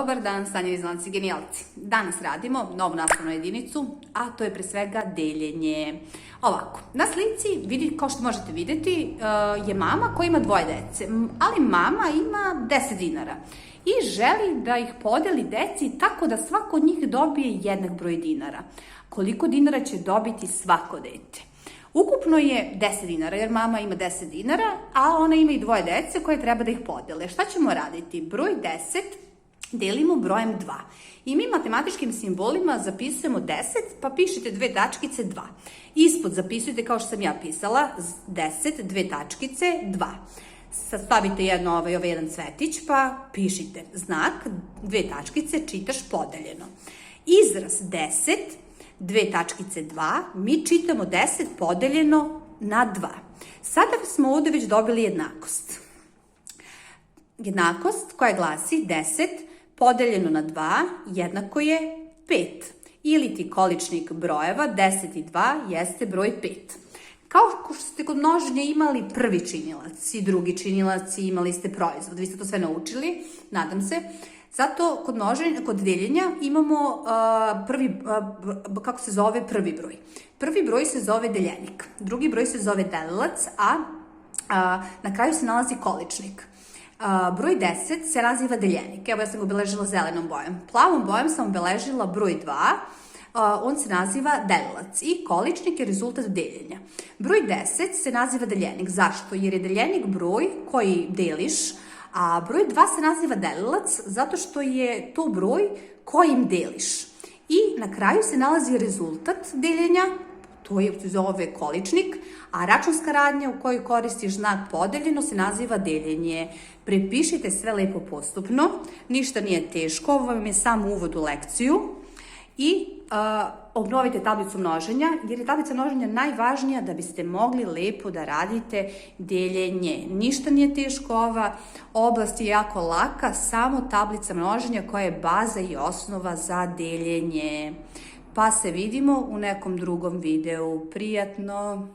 Dobar dan, sanjeni znalci genijalci. Danas radimo novu nastavnu jedinicu, a to je pre svega deljenje. Ovako, na slici, kao što možete videti, je mama koja ima dvoje dece, ali mama ima 10 dinara i želi da ih podeli deci tako da svako od njih dobije jednak broj dinara. Koliko dinara će dobiti svako dete? Ukupno je 10 dinara, jer mama ima 10 dinara, a ona ima i dvoje dece koje treba da ih podele. Šta ćemo raditi? Broj 10 delimo brojem 2. I mi matematičkim simbolima zapisujemo 10, pa pišite dve tačkice 2. Ispod zapisujte kao što sam ja pisala, 10, dve tačkice 2. Stavite jedan cvetić, pa pišite znak, dve tačkice, čitaš podeljeno. Izraz 10, dve tačkice 2, mi čitamo 10 podeljeno na 2. Sada smo ovde već dobili jednakost. Jednakost koja glasi 10 podeljeno na 2 jednako je 5. Ili ti količnik brojeva 10 i 2 jeste broj 5. Kao što ste kod množenja imali prvi činilac i drugi činilac i imali ste proizvod, vi ste to sve naučili, nadam se. Zato kod deljenja imamo prvi broj. Prvi broj se zove deljenik, drugi broj se zove delilac, a na kraju se nalazi količnik. Broj 10 se naziva deljenik, evo ja sam ga obeležila zelenom bojom. Plavom bojom sam obeležila broj 2, on se naziva delilac i količnik je rezultat deljenja. Broj 10 se naziva deljenik, zašto? Jer je deljenik broj koji deliš, a broj 2 se naziva delilac zato što je to broj kojim deliš. I na kraju se nalazi rezultat deljenja, to se zove količnik, a računska radnja u kojoj koristiš znak podeljeno se naziva deljenje. Prepišite sve lepo postupno, ništa nije teško, ovo vam je samo uvod u lekciju i obnovite tablicu množenja, jer je tablica množenja najvažnija da biste mogli lepo da radite deljenje. Ništa nije teško, ova oblast je jako laka, samo tablica množenja koja je baza i osnova za deljenje. Pa se vidimo u nekom drugom videu. Prijatno!